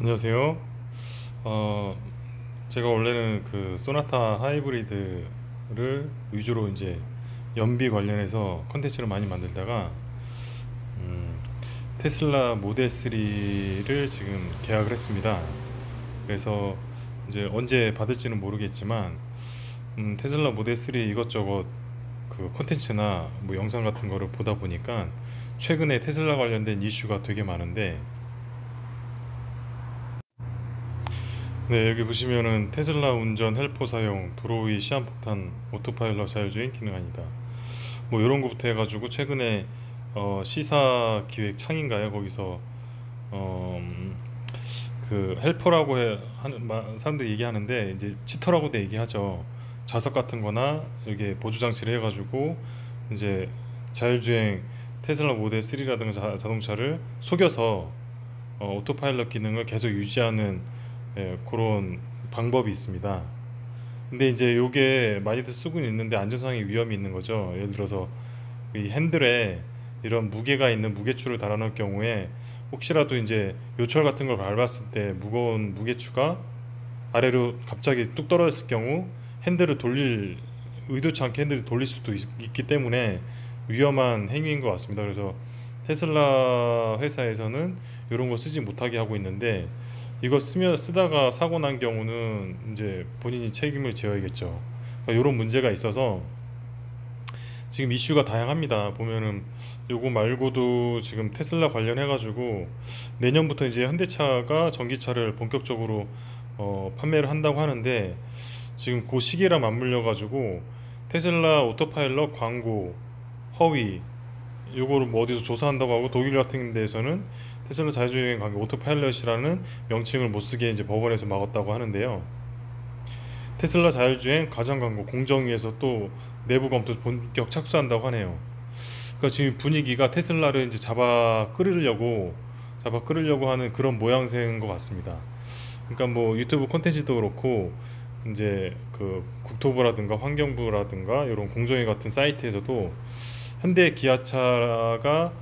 안녕하세요. 어, 제가 원래는 그 소나타 하이브리드를 위주로 이제 연비 관련해서 컨텐츠를 많이 만들다가 음, 테슬라 모델 3를 지금 계약을 했습니다. 그래서 이제 언제 받을지는 모르겠지만 테슬라 모델 3 이것저것 그 컨텐츠나 뭐 영상 같은 거를 보다 보니까 최근에 테슬라 관련된 이슈가 되게 많은데, 네, 여기 보시면은 테슬라 운전 헬퍼 사용, 도로 위 시한폭탄, 오토파일럿 자율주행 기능 아니다. 뭐 이런 거부터 해가지고 최근에 시사 기획 창인가요? 거기서 어, 음, 그 헬퍼라고 하는 사람들이 얘기하는데 이제 치터라고도 얘기하죠. 좌석 같은 거나 이게 보조 장치를 해가지고 이제 자율주행 테슬라 모델 3라든가 자동차를 속여서 오토파일럿 기능을 계속 유지하는, 그런 방법이 있습니다. 근데 이제 요게 많이들 쓰고는 있는데 안전상의 위험이 있는 거죠. 예를 들어서 이 핸들에 이런 무게가 있는 무게추를 달아놓을 경우에 혹시라도 이제 요철 같은 걸 밟았을 때 무거운 무게추가 아래로 갑자기 뚝 떨어졌을 경우 핸들을 돌릴 의도치 않게 핸들을 돌릴 수도 있기 때문에 위험한 행위인 것 같습니다. 그래서 테슬라 회사에서는 이런 거 쓰지 못하게 하고 있는데, 이거 쓰다가 사고 난 경우는 이제 본인이 책임을 져야겠죠. 그러니까 이런 문제가 있어서 지금 이슈가 다양합니다. 보면은 요거 말고도 지금 테슬라 관련해 가지고 내년부터 이제 현대차가 전기차를 본격적으로 판매를 한다고 하는데, 지금 그 시기랑 맞물려 가지고 테슬라 오토파일럿 광고 허위 요거를 뭐 어디서 조사한다고 하고, 독일 같은 데에서는 테슬라 자율주행 관계 오토파일럿이라는 명칭을 못 쓰게 이제 법원에서 막았다고 하는데요. 테슬라 자율주행 가정 광고 공정위에서 또 내부 검토 본격 착수한다고 하네요. 그러니까 지금 분위기가 테슬라를 이제 잡아 끌으려고 하는 그런 모양새인 것 같습니다. 그러니까 뭐 유튜브 콘텐츠도 그렇고 이제 그 국토부라든가 환경부라든가 이런 공정위 같은 사이트에서도 현대 기아차가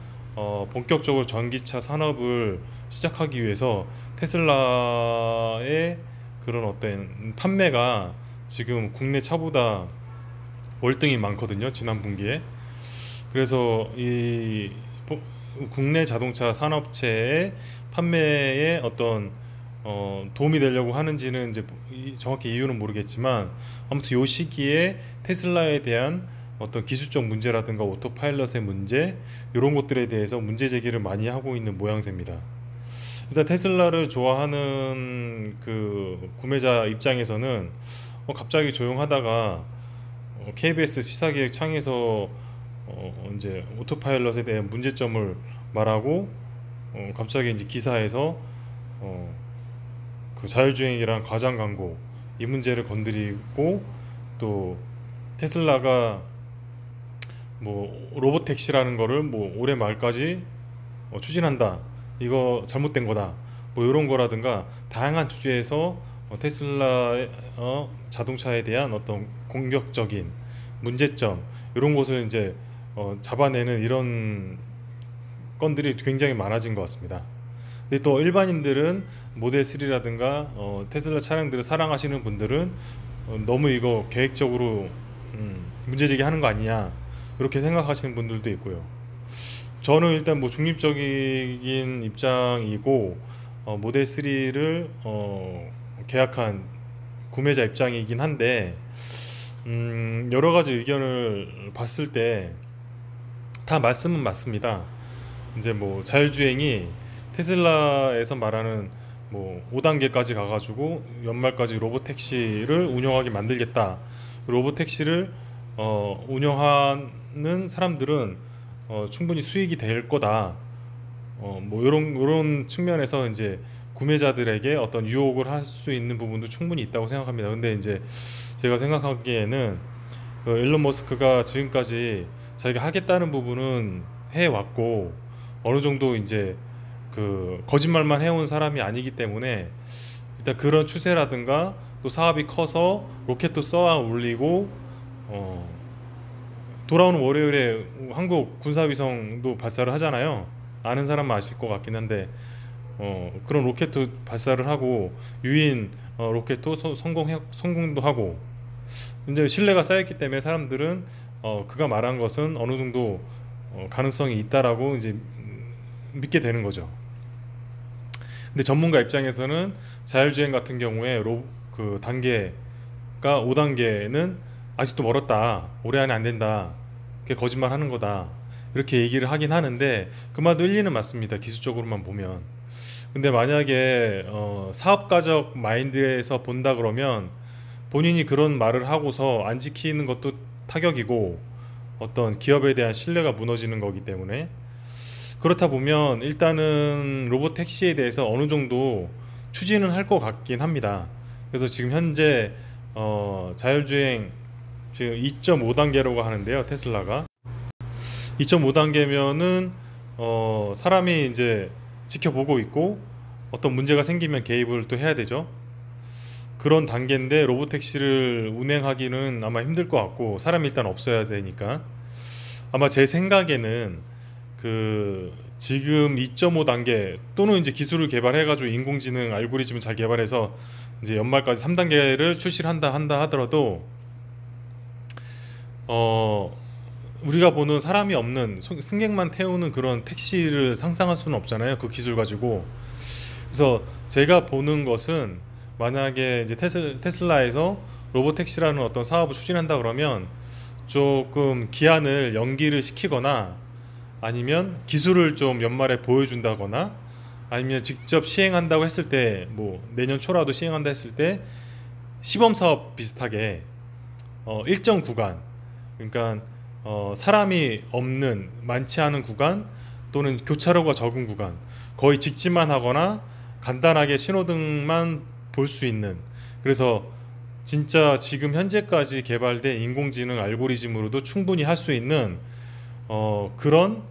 본격적으로 전기차 산업을 시작하기 위해서 테슬라의 그런 어떤 판매가 지금 국내 차보다 월등히 많거든요. 지난 분기에. 그래서 이 국내 자동차 산업체의 판매에 어떤 도움이 되려고 하는지는 이제 정확히 이유는 모르겠지만, 아무튼 요 시기에 테슬라에 대한 어떤 기술적 문제라든가 오토파일럿의 문제, 이런 것들에 대해서 문제 제기를 많이 하고 있는 모양새입니다. 일단 테슬라를 좋아하는 그 구매자 입장에서는 갑자기 조용하다가 KBS 시사기획 창에서 이제 오토파일럿에 대한 문제점을 말하고, 갑자기 이제 기사에서 어, 그 자율주행이랑 과장 광고 이 문제를 건드리고, 또 테슬라가 뭐 로봇 택시라는 거를 뭐 올해 말까지 추진한다, 이거 잘못된 거다, 뭐 이런 거라든가 다양한 주제에서 테슬라의 자동차에 대한 어떤 공격적인 문제점, 이런 것을 이제 잡아내는 이런 건들이 굉장히 많아진 것 같습니다. 근데 또 일반인들은 모델 3라든가 테슬라 차량들을 사랑하시는 분들은 너무 이거 계획적으로 문제제기 하는 거 아니냐, 이렇게 생각하시는 분들도 있고요. 저는 일단 뭐 중립적인 입장이고 모델 3를 계약한 구매자 입장이긴 한데, 여러 가지 의견을 봤을 때 다 말씀은 맞습니다. 이제 뭐 자율주행이 테슬라에서 말하는 뭐 5단계까지 가가지고 연말까지 로봇 택시를 운영하게 만들겠다. 로봇 택시를 운영하는 사람들은 충분히 수익이 될 거다. 뭐 이런 측면에서 이제 구매자들에게 어떤 유혹을 할 수 있는 부분도 충분히 있다고 생각합니다. 근데 이제 제가 생각하기에는 그 일론 머스크가 지금까지 자기가 하겠다는 부분은 해 왔고, 어느 정도 이제 그 거짓말만 해온 사람이 아니기 때문에 일단 그런 추세라든가 또 사업이 커서 로켓도 쏘아 올리고 어, 돌아오는 월요일에 한국 군사위성도 발사를 하잖아요. 아는 사람만 아실 것 같긴 한데 그런 로켓도 발사를 하고 유인 로켓도 성공도 하고 이제 신뢰가 쌓였기 때문에 사람들은 그가 말한 것은 어느 정도 가능성이 있다라고 이제 믿게 되는 거죠. 근데 전문가 입장에서는 자율주행 같은 경우에 그 단계가 5단계는 아직도 멀었다. 올해 안에 안 된다. 그게 거짓말 하는 거다. 이렇게 얘기를 하긴 하는데 그 말도 일리는 맞습니다. 기술적으로만 보면. 근데 만약에 사업가적 마인드에서 본다 그러면 본인이 그런 말을 하고서 안 지키는 것도 타격이고 어떤 기업에 대한 신뢰가 무너지는 거기 때문에 그렇다 보면 일단은 로봇 택시에 대해서 어느 정도 추진은 할 것 같긴 합니다. 그래서 지금 현재 자율주행 지금 2.5단계라고 하는데요. 테슬라가 2.5단계면은 사람이 이제 지켜보고 있고 어떤 문제가 생기면 개입을 또 해야 되죠. 그런 단계인데 로봇 택시를 운행하기는 아마 힘들 것 같고 사람이 일단 없어야 되니까 아마 제 생각에는 그 지금 2.5단계 또는 이제 기술을 개발해가지고 인공지능 알고리즘을 잘 개발해서 이제 연말까지 3단계를 출시를 한다 하더라도 우리가 보는 사람이 없는 승객만 태우는 그런 택시를 상상할 수는 없잖아요. 그 기술 가지고. 그래서 제가 보는 것은 만약에 이제 테슬라에서 로봇택시라는 어떤 사업을 추진한다 그러면 조금 기한을 연기를 시키거나 아니면 기술을 좀 연말에 보여준다거나 아니면 직접 시행한다고 했을 때 뭐 내년 초라도 시행한다 했을 때 시범 사업 비슷하게 일정 구간 그러니까 사람이 없는 많지 않은 구간 또는 교차로가 적은 구간 거의 직진만 하거나 간단하게 신호등만 볼 수 있는 그래서 진짜 지금 현재까지 개발된 인공지능 알고리즘으로도 충분히 할 수 있는 그런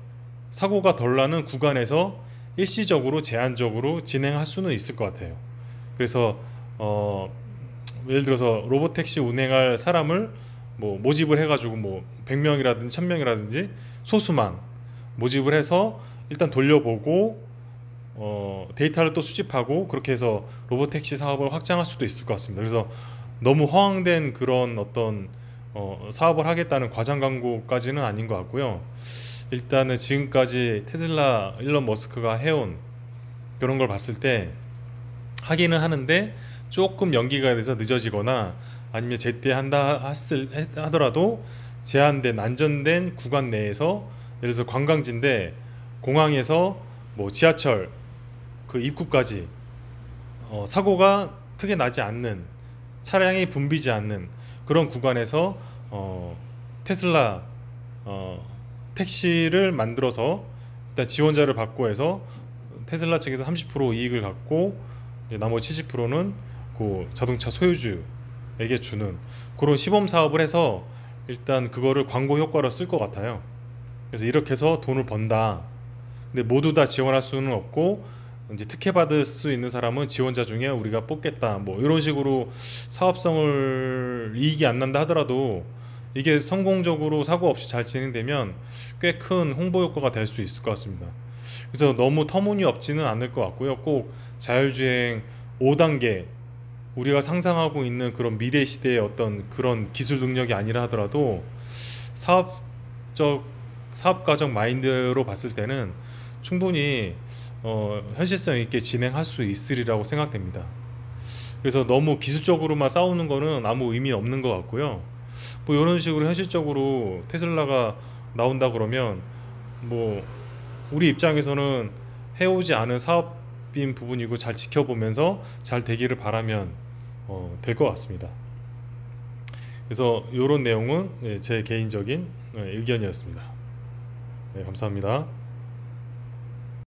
사고가 덜 나는 구간에서 일시적으로 제한적으로 진행할 수는 있을 것 같아요. 그래서 예를 들어서 로봇택시 운행할 사람을 뭐 모집을 해가지고 뭐 100명이라든지 1000명이라든지 소수만 모집을 해서 일단 돌려보고 데이터를 또 수집하고 그렇게 해서 로봇택시 사업을 확장할 수도 있을 것 같습니다. 그래서 너무 허황된 그런 어떤 사업을 하겠다는 과장 광고까지는 아닌 것 같고요. 일단은 지금까지 테슬라 일론 머스크가 해온 그런 걸 봤을 때 하기는 하는데 조금 연기가 돼서 늦어지거나 아니면 제때한다 하더라도 제한된 안전된 구간 내에서 예를 들어서 관광지인데 공항에서 뭐 지하철 그 입구까지 사고가 크게 나지 않는 차량이 붐비지 않는 그런 구간에서 테슬라 택시를 만들어서 일단 지원자를 받고 해서 테슬라 측에서 30% 이익을 갖고 나머지 70%는 그 자동차 소유주에게 주는 그런 시범 사업을 해서 일단 그거를 광고 효과로 쓸 것 같아요. 그래서 이렇게 해서 돈을 번다. 근데 모두 다 지원할 수는 없고 이제 특혜 받을 수 있는 사람은 지원자 중에 우리가 뽑겠다. 뭐 이런 식으로 사업성을 이익이 안 난다 하더라도 이게 성공적으로 사고 없이 잘 진행되면 꽤 큰 홍보 효과가 될 수 있을 것 같습니다. 그래서 너무 터무니없지는 않을 것 같고요. 꼭 자율주행 5단계 우리가 상상하고 있는 그런 미래 시대의 어떤 그런 기술 능력이 아니라 하더라도 사업가적 마인드로 봤을 때는 충분히 현실성 있게 진행할 수 있으리라고 생각됩니다. 그래서 너무 기술적으로만 싸우는 거는 아무 의미 없는 것 같고요. 뭐 이런 식으로 현실적으로 테슬라가 나온다 그러면 뭐 우리 입장에서는 해오지 않은 사업인 부분이고 잘 지켜보면서 잘 되기를 바라면 될 것 같습니다. 그래서 이런 내용은 제 개인적인 의견이었습니다. 네, 감사합니다.